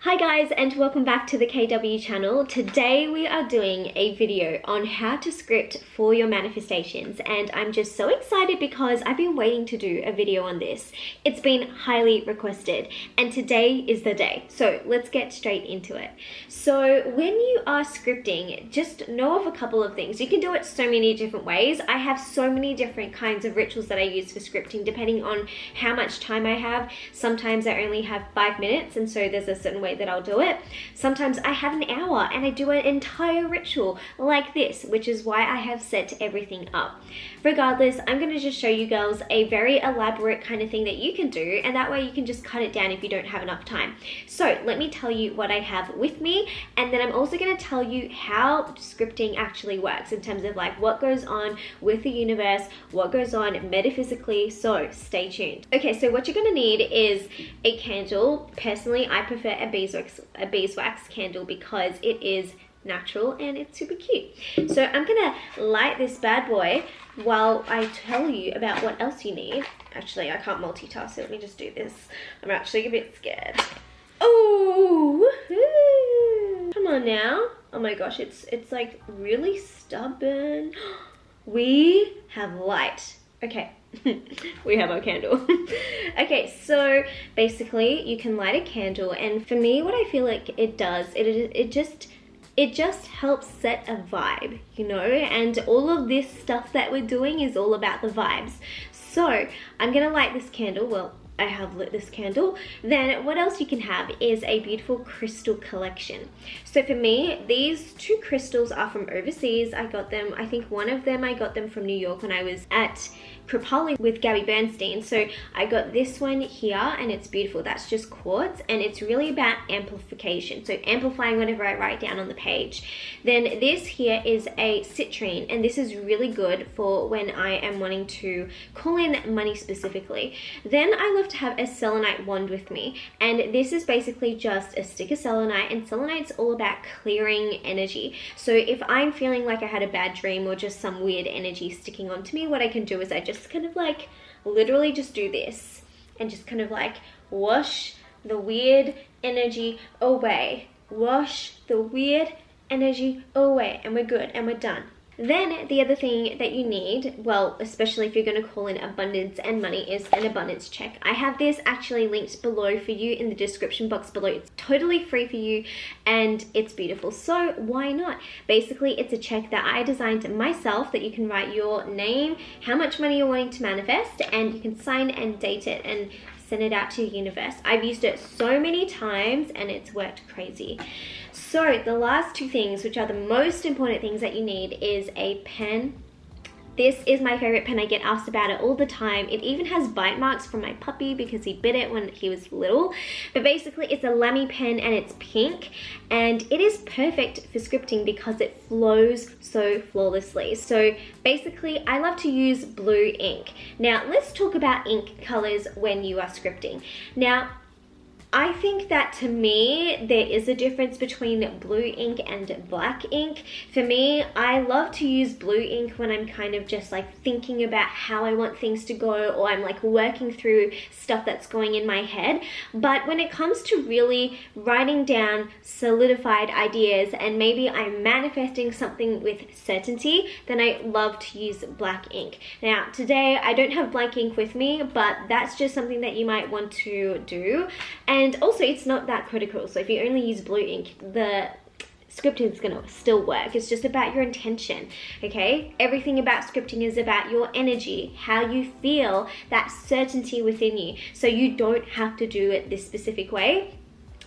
Hi guys, and welcome back to the KW channel. Today we are doing a video on how to script for your manifestations, and I'm just so excited because I've been waiting to do a video on this. It's been highly requested and today is the day. So let's get straight into it. So when you are scripting, just know of a couple of things. You can do it so many different ways. I have so many different kinds of rituals that I use for scripting depending on how much time I have. Sometimes I only have 5 minutes, and so there's a certain way that I'll do it. Sometimes I have an hour and I do an entire ritual like this, which is why I have set everything up. Regardless, I'm going to just show you girls a very elaborate kind of thing that you can do, and that way you can just cut it down if you don't have enough time. So let me tell you what I have with me, and then I'm also going to tell you how scripting actually works in terms of like what goes on with the universe, what goes on metaphysically, so stay tuned. Okay, so what you're going to need is a candle. Personally, I prefer a beeswax candle because it is natural and it's super cute. So I'm gonna light this bad boy while I tell you about what else you need. Actually, I can't multitask, so let me just do this. I'm actually a bit scared. Oh, woohoo. Come on now. Oh my gosh, it's like really stubborn. We have light. Okay. We have our candle. Okay, so basically you can light a candle, and for me what I feel like it does, it just helps set a vibe, you know, and all of this stuff that we're doing is all about the vibes. So I'm gonna light this candle. Well, I have lit this candle. Then what else you can have is a beautiful crystal collection. So for me, these two crystals are from overseas. I got them, I think one of them I got them from New York when I was at Propelling with Gabby Bernstein. So I got this one here, and it's beautiful. That's just quartz, and it's really about amplification, so amplifying whatever I write down on the page. Then this here is a citrine, and this is really good for when I am wanting to call in money specifically. Then I love to have a selenite wand with me, and this is basically just a stick of selenite, and selenite's all about clearing energy. So if I'm feeling like I had a bad dream or just some weird energy sticking onto me, what I can do is I just kind of like literally just do this and just kind of like wash the weird energy away. Wash the weird energy away, and we're good and we're done. Then the other thing that you need, well, especially if you're going to call in abundance and money, is an abundance check. I have this actually linked below for you in the description box below. It's totally free for you and it's beautiful, so why not? Basically, it's a check that I designed myself that you can write your name, how much money you're wanting to manifest, and you can sign and date it and send it out to the universe. I've used it so many times and it's worked crazy. So the last two things, which are the most important things that you need, is a pen. This is my favorite pen. I get asked about it all the time. It even has bite marks from my puppy because he bit it when he was little. But basically it's a Lamy pen and it's pink, and it is perfect for scripting because it flows so flawlessly. So basically I love to use blue ink. Now let's talk about ink colors when you are scripting. Now I think that to me, there is a difference between blue ink and black ink. For me, I love to use blue ink when I'm kind of just like thinking about how I want things to go, or I'm like working through stuff that's going in my head. But when it comes to really writing down solidified ideas and maybe I'm manifesting something with certainty, then I love to use black ink. Now, today I don't have black ink with me, but that's just something that you might want to do. And also, it's not that critical. So if you only use blue ink, the scripting is gonna still work. It's just about your intention, okay? Everything about scripting is about your energy, how you feel, that certainty within you. So you don't have to do it this specific way.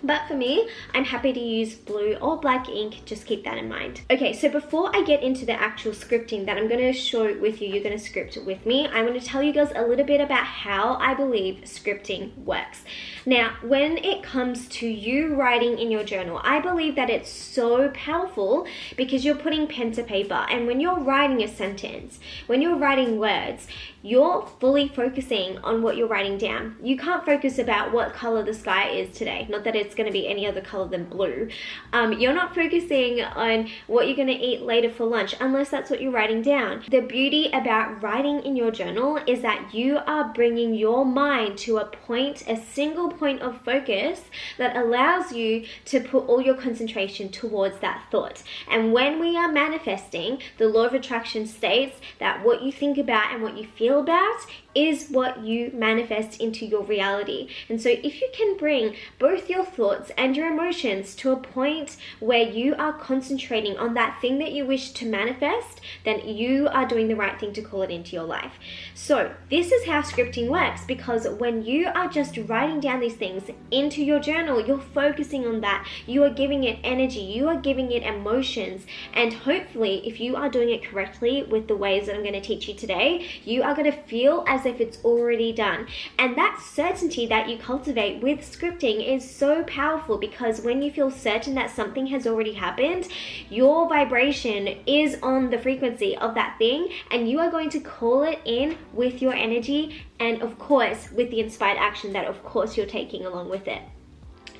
But for me, I'm happy to use blue or black ink, just keep that in mind. Okay, so before I get into the actual scripting that I'm gonna show with you, you're gonna script with me, I'm gonna tell you guys a little bit about how I believe scripting works. Now, when it comes to you writing in your journal, I believe that it's so powerful because you're putting pen to paper, and when you're writing a sentence, when you're writing words, you're fully focusing on what you're writing down. You can't focus about what color the sky is today. Not that it's going to be any other color than blue. You're not focusing on what you're going to eat later for lunch unless that's what you're writing down. The beauty about writing in your journal is that you are bringing your mind to a single point of focus that allows you to put all your concentration towards that thought. And when we are manifesting, the law of attraction states that what you think about and what you feel about is what you manifest into your reality. And so if you can bring both your thoughts and your emotions to a point where you are concentrating on that thing that you wish to manifest, then you are doing the right thing to call it into your life. So this is how scripting works, because when you are just writing down these things into your journal, you're focusing on that. You are giving it energy, you are giving it emotions, and hopefully if you are doing it correctly with the ways that I'm going to teach you today, you are going to feel as if it's already done. And that certainty that you cultivate with scripting is so powerful, because when you feel certain that something has already happened, your vibration is on the frequency of that thing, and you are going to call it in with your energy, and of course with the inspired action that of course you're taking along with it.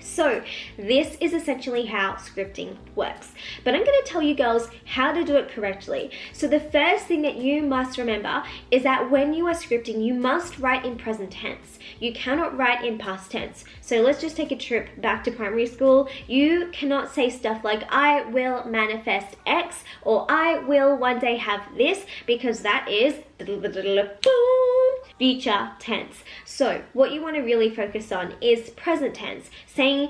So this is essentially how scripting works. But I'm going to tell you girls how to do it correctly. So the first thing that you must remember is that when you are scripting, you must write in present tense. You cannot write in past tense. So let's just take a trip back to primary school. You cannot say stuff like, I will manifest X, or I will one day have this, because that is future tense. So what you want to really focus on is present tense,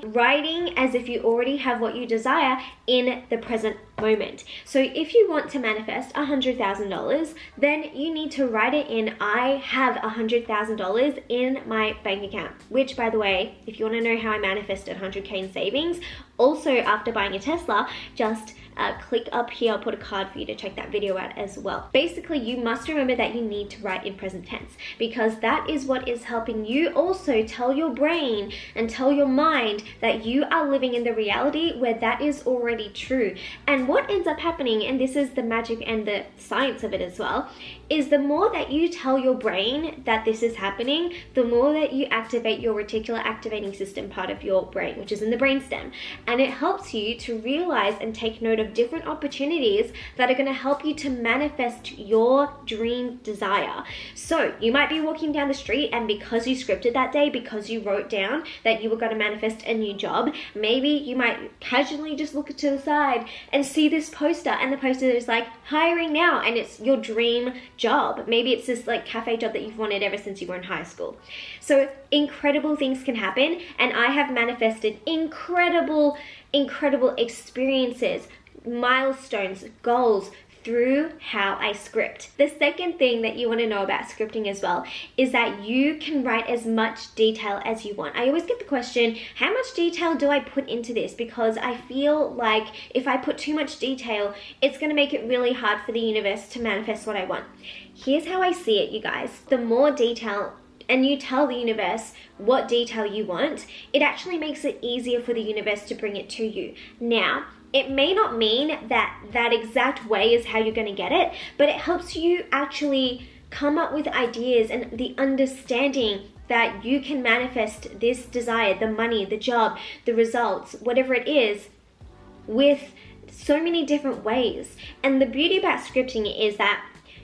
writing as if you already have what you desire in the present moment. So if you want to manifest $100,000, then you need to write it in, I have $100,000 in my bank account. Which, by the way, if you want to know how I manifested 100K in savings, also after buying a Tesla, just click up here. I'll put a card for you to check that video out as well. Basically, you must remember that you need to write in present tense, because that is what is helping you also tell your brain and tell your mind that you are living in the reality where that is already true. And what ends up happening, and this is the magic and the science of it as well, is the more that you tell your brain that this is happening, the more that you activate your reticular activating system part of your brain, which is in the brainstem. And it helps you to realize and take note of different opportunities that are going to help you to manifest your dream desire. So you might be walking down the street, and because you scripted that day, because you wrote down that you were going to manifest a new job, maybe you might casually just look to the side and see this poster, and the poster is like, hiring now, and it's your dream job. Maybe it's this like cafe job that you've wanted ever since you were in high school. So incredible things can happen, and I have manifested incredible experiences, milestones, goals through how I script. The second thing that you want to know about scripting as well is that you can write as much detail as you want. I always get the question, how much detail do I put into this? Because I feel like if I put too much detail, it's going to make it really hard for the universe to manifest what I want. Here's how I see it, you guys. The more detail, and you tell the universe what detail you want, it actually makes it easier for the universe to bring it to you. Now, it may not mean that that exact way is how you're going to get it, but it helps you actually come up with ideas and the understanding that you can manifest this desire, the money, the job, the results, whatever it is, with so many different ways. And the beauty about scripting is that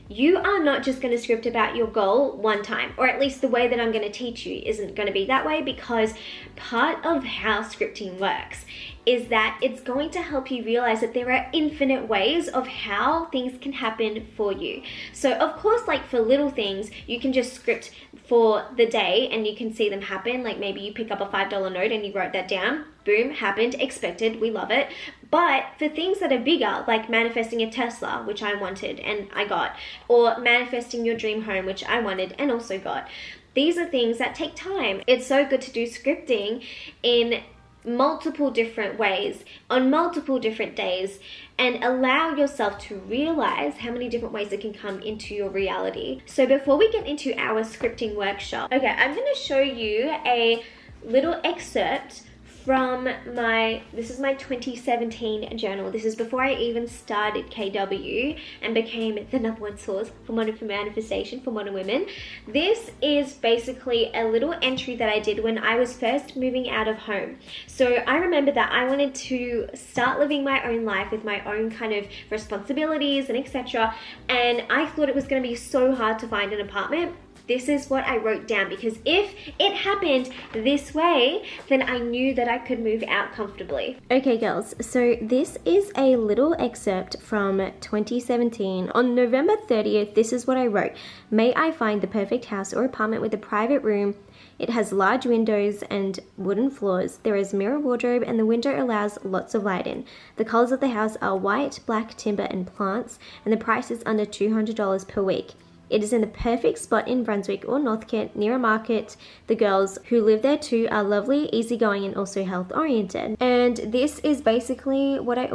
you are not just going to script about your goal one time, or at least the way that I'm going to teach you isn't going to be that way, because part of how scripting works is that it's going to help you realize that there are infinite ways of how things can happen for you. So of course, like for little things, you can just script for the day and you can see them happen. Like maybe you pick up a $5 note and you wrote that down, boom, happened, expected, we love it. But for things that are bigger, like manifesting a Tesla, which I wanted and I got, or manifesting your dream home, which I wanted and also got, these are things that take time. It's so good to do scripting in multiple different ways on multiple different days and allow yourself to realize how many different ways it can come into your reality. So before we get into our scripting workshop, okay, I'm going to show you a little excerpt from this is my 2017 journal. This is before I even started KW and became the #1 source for manifestation for modern women. This is basically a little entry that I did when I was first moving out of home. So I remember that I wanted to start living my own life with my own kind of responsibilities and etc. And I thought it was going to be so hard to find an apartment. This is what I wrote down, because if it happened this way, then I knew that I could move out comfortably. Okay girls, so this is a little excerpt from 2017. On November 30th, this is what I wrote. May I find the perfect house or apartment with a private room. It has large windows and wooden floors. There is mirror wardrobe and the window allows lots of light in. The colors of the house are white, black, timber and plants, and the price is under $200 per week. It is in the perfect spot in Brunswick or Northcote near a market. The girls who live there too are lovely, easygoing and also health oriented. And this is basically what I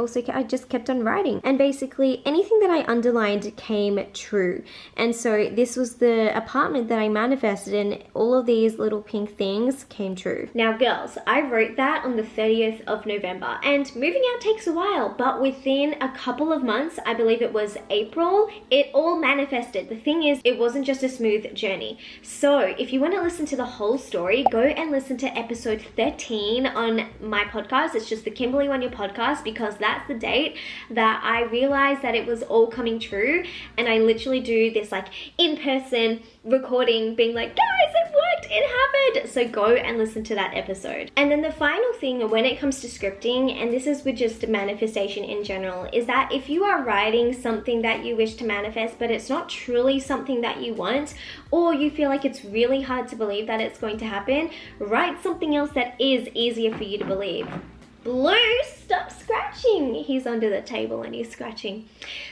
just kept on writing. And basically anything that I underlined came true. And so this was the apartment that I manifested, and all of these little pink things came true. Now girls, I wrote that on the 30th of November, and moving out takes a while, but within a couple of months, I believe it was April, it all manifested. The thing is, it wasn't just a smooth journey. So if you want to listen to the whole story, go and listen to episode 13 on my podcast. It's just the Kimberley Wenya Podcast, because that's the date that I realized that it was all coming true. And I literally do this like in-person recording being like, guys, it worked, it happened. So go and listen to that episode. And then the final thing when it comes to scripting, and this is with just manifestation in general, is that if you are writing something that you wish to manifest but it's not truly something that you want, or you feel like it's really hard to believe that it's going to happen, write something else that is easier for you to believe. Blue, stop scratching. He's under the table and he's scratching.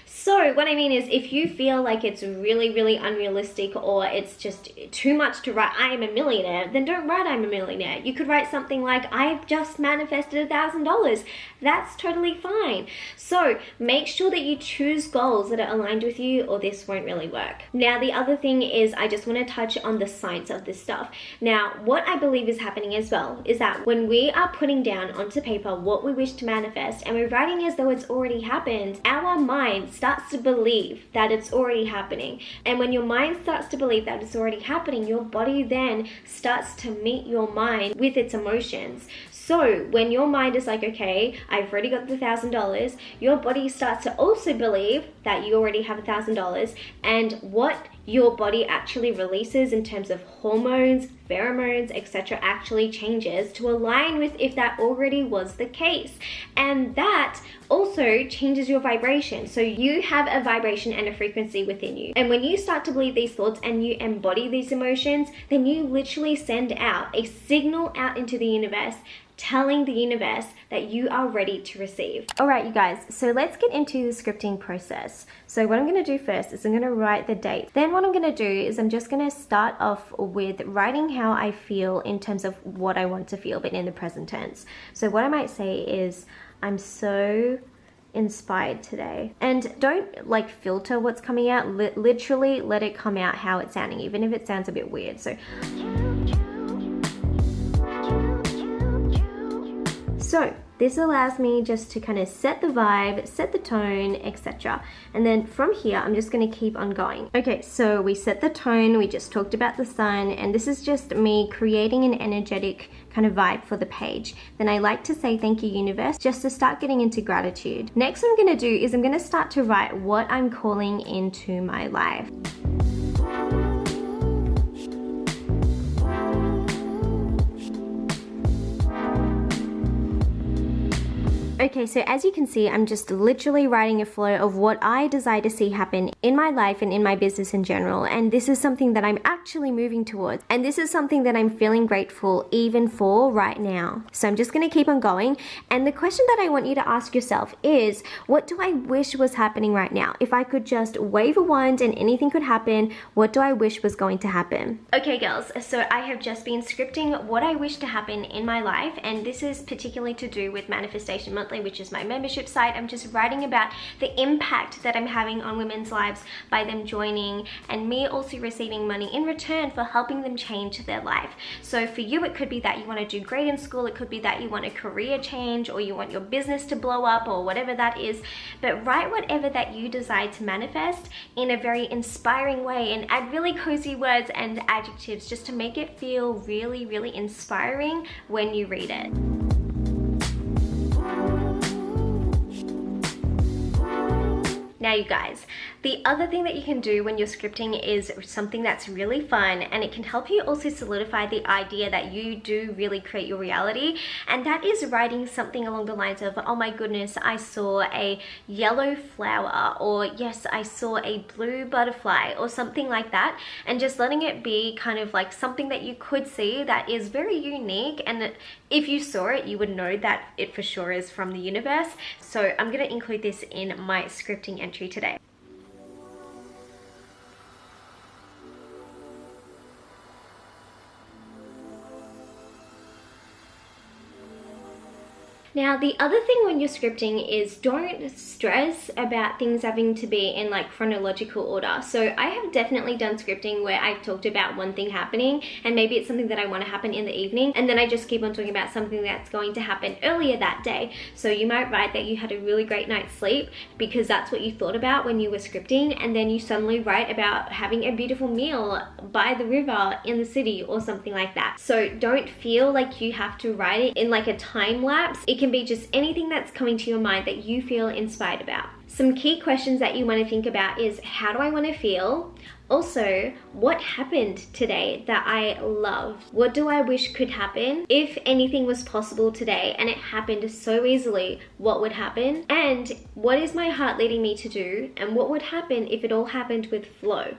So what I mean is, if you feel like it's really, really unrealistic, or it's just too much to write, I am a millionaire, then don't write I'm a millionaire. You could write something like, I've just manifested $1,000. That's totally fine. So make sure that you choose goals that are aligned with you, or this won't really work. Now, the other thing is, I just want to touch on the science of this stuff. Now, what I believe is happening as well is that when we are putting down onto paper what we wish to manifest, and we're writing as though it's already happened, our mind starts to believe that it's already happening. And when your mind starts to believe that it's already happening, your body then starts to meet your mind with its emotions. So when your mind is like, okay, I've already got the $1,000, your body starts to also believe that you already have $1,000, and what your body actually releases in terms of hormones, pheromones, etc. actually changes to align with if that already was the case. And that also changes your vibration. So you have a vibration and a frequency within you. And when you start to believe these thoughts and you embody these emotions, then you literally send out a signal out into the universe, telling the universe that you are ready to receive. All right, you guys, so let's get into the scripting process. So what I'm going to do first is I'm going to write the date. Then what I'm going to do is I'm just going to start off with writing how I feel in terms of what I want to feel, but in the present tense. So what I might say is, I'm so inspired today. And don't like filter what's coming out. Literally let it come out how it's sounding, even if it sounds a bit weird. So this allows me just to kind of set the vibe, set the tone, etc. And then from here, I'm just going to keep on going. Okay, so we set the tone, we just talked about the sun, and this is just me creating an energetic kind of vibe for the page. Then I like to say thank you, universe, just to start getting into gratitude. Next, what I'm going to do is I'm going to start to write what I'm calling into my life. Okay, so as you can see, I'm just literally writing a flow of what I desire to see happen in my life and in my business in general. And this is something that I'm actually moving towards. And this is something that I'm feeling grateful even for right now. So I'm just going to keep on going. And the question that I want you to ask yourself is, what do I wish was happening right now? If I could just wave a wand and anything could happen, what do I wish was going to happen? Okay, girls, so I have just been scripting what I wish to happen in my life. And this is particularly to do with manifestation. Monthly, which is my membership site. I'm just writing about the impact that I'm having on women's lives by them joining, and me also receiving money in return for helping them change their life. So for you, it could be that you want to do great in school, it could be that you want a career change, or you want your business to blow up, or whatever that is. But write whatever that you desire to manifest in a very inspiring way, and add really cozy words and adjectives just to make it feel really, really inspiring when you read it. Now you guys, the other thing that you can do when you're scripting is something that's really fun, and it can help you also solidify the idea that you do really create your reality, and that is writing something along the lines of, oh my goodness, I saw a yellow flower, or yes, I saw a blue butterfly, or something like that, and just letting it be kind of like something that you could see that is very unique, and if you saw it, you would know that it for sure is from the universe. So I'm going to include this in my scripting entry today. Now, the other thing when you're scripting is don't stress about things having to be in like chronological order. So I have definitely done scripting where I've talked about one thing happening, and maybe it's something that I want to happen in the evening, and then I just keep on talking about something that's going to happen earlier that day. So you might write that you had a really great night's sleep because that's what you thought about when you were scripting, and then you suddenly write about having a beautiful meal by the river in the city or something like that. So don't feel like you have to write it in like a time lapse. It can be just anything that's coming to your mind that you feel inspired about. Some key questions that you want to think about is, how do I want to feel? Also, what happened today that I loved? What do I wish could happen? If anything was possible today and it happened so easily, what would happen? And what is my heart leading me to do? And what would happen if it all happened with flow?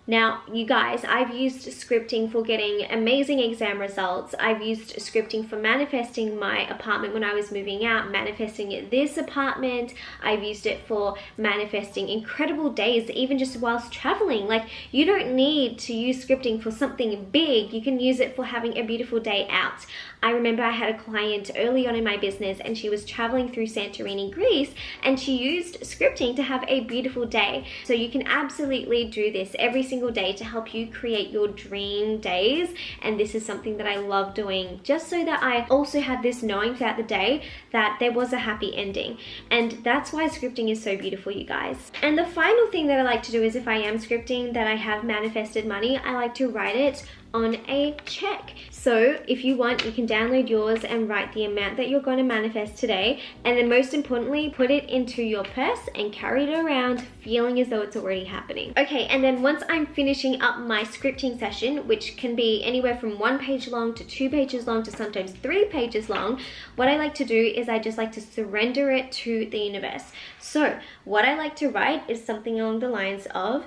Now, you guys, I've used scripting for getting amazing exam results. I've used scripting for manifesting my apartment when I was moving out, manifesting this apartment. I've used it for manifesting incredible days, even just whilst traveling. Like, you don't need to use scripting for something big. You can use it for having a beautiful day out. I remember I had a client early on in my business, and she was traveling through Santorini, Greece, and she used scripting to have a beautiful day. So you can absolutely do this every single day to help you create your dream days. And this is something that I love doing, just so that I also have this knowing throughout the day that there was a happy ending. And that's why scripting is so beautiful, you guys. And the final thing that I like to do is, if I am scripting that I have manifested money, I like to write it on a check. So if you want, you can download yours and write the amount that you're going to manifest today, and then most importantly, put it into your purse and carry it around feeling as though it's already happening. Okay, and then once I'm finishing up my scripting session, which can be anywhere from 1 page long to 2 pages long to sometimes 3 pages long, what I like to do is I just like to surrender it to the universe. So what I like to write is something along the lines of,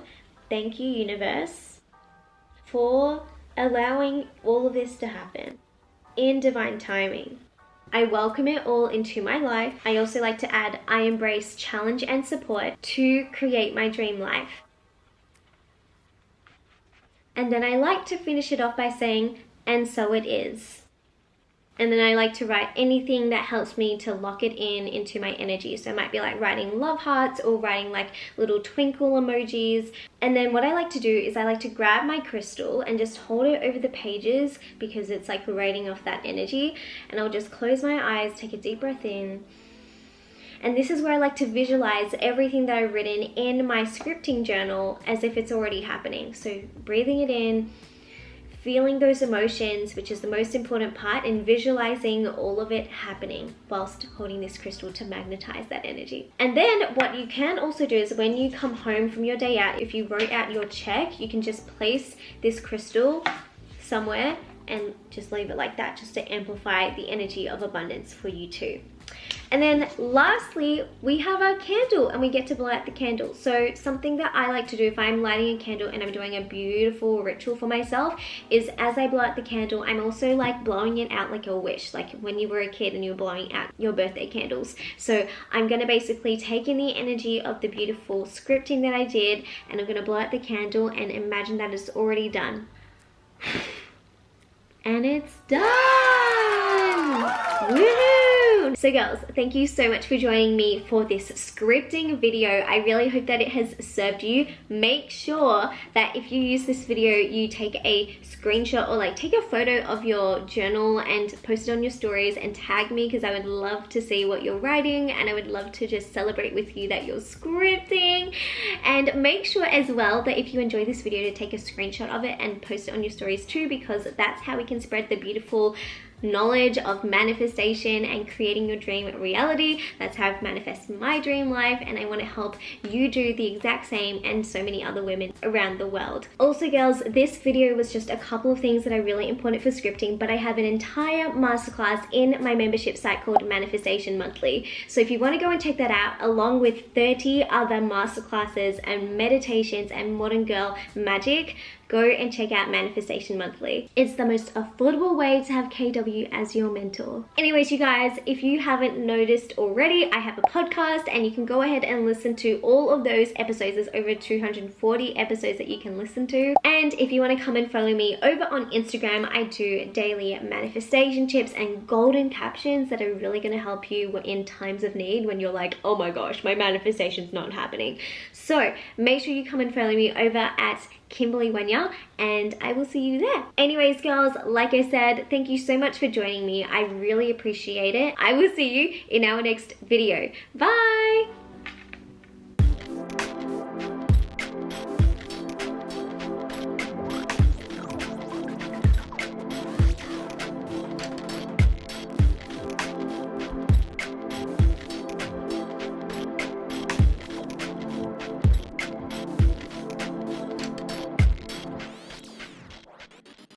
thank you, universe, for allowing all of this to happen in divine timing. I welcome it all into my life. I also like to add, I embrace challenge and support to create my dream life. And then I like to finish it off by saying, and so it is. And then I like to write anything that helps me to lock it in into my energy. So it might be like writing love hearts or writing like little twinkle emojis. And then what I like to do is I like to grab my crystal and just hold it over the pages, because it's like rating off that energy. And I'll just close my eyes, take a deep breath in. And this is where I like to visualize everything that I've written in my scripting journal as if it's already happening. So breathing it in, feeling those emotions, which is the most important part, and visualizing all of it happening whilst holding this crystal to magnetize that energy. And then what you can also do is, when you come home from your day out, if you wrote out your check, you can just place this crystal somewhere and just leave it like that, just to amplify the energy of abundance for you too. And then lastly, we have our candle, and we get to blow out the candle. So something that I like to do if I'm lighting a candle and I'm doing a beautiful ritual for myself is, as I blow out the candle, I'm also like blowing it out like a wish, like when you were a kid and you were blowing out your birthday candles. So I'm going to basically take in the energy of the beautiful scripting that I did, and I'm going to blow out the candle and imagine that it's already done. And it's done! Woohoo! So girls, thank you so much for joining me for this scripting video. I really hope that it has served you. Make sure that if you use this video, you take a screenshot or like take a photo of your journal and post it on your stories and tag me, because I would love to see what you're writing and I would love to just celebrate with you that you're scripting. And make sure as well that if you enjoy this video to take a screenshot of it and post it on your stories too, because that's how we can spread the beautiful knowledge of manifestation and creating your dream reality. That's how I've manifested my dream life, and I want to help you do the exact same, and so many other women around the world. Also girls, this video was just a couple of things that are really important for scripting, but I have an entire masterclass in my membership site called Manifestation Monthly. So if you want to go and check that out, along with 30 other masterclasses and meditations and modern girl magic, go and check out Manifestation Monthly. It's the most affordable way to have KW as your mentor. Anyways, you guys, if you haven't noticed already, I have a podcast and you can go ahead and listen to all of those episodes. There's over 240 episodes that you can listen to. And if you want to come and follow me over on Instagram, I do daily manifestation tips and golden captions that are really going to help you in times of need when you're like, oh my gosh, my manifestation's not happening. So make sure you come and follow me over at Kimberley Wenya, and I will see you there. Anyways girls, like I said, thank you so much for joining me. I really appreciate it. I will see you in our next video. Bye!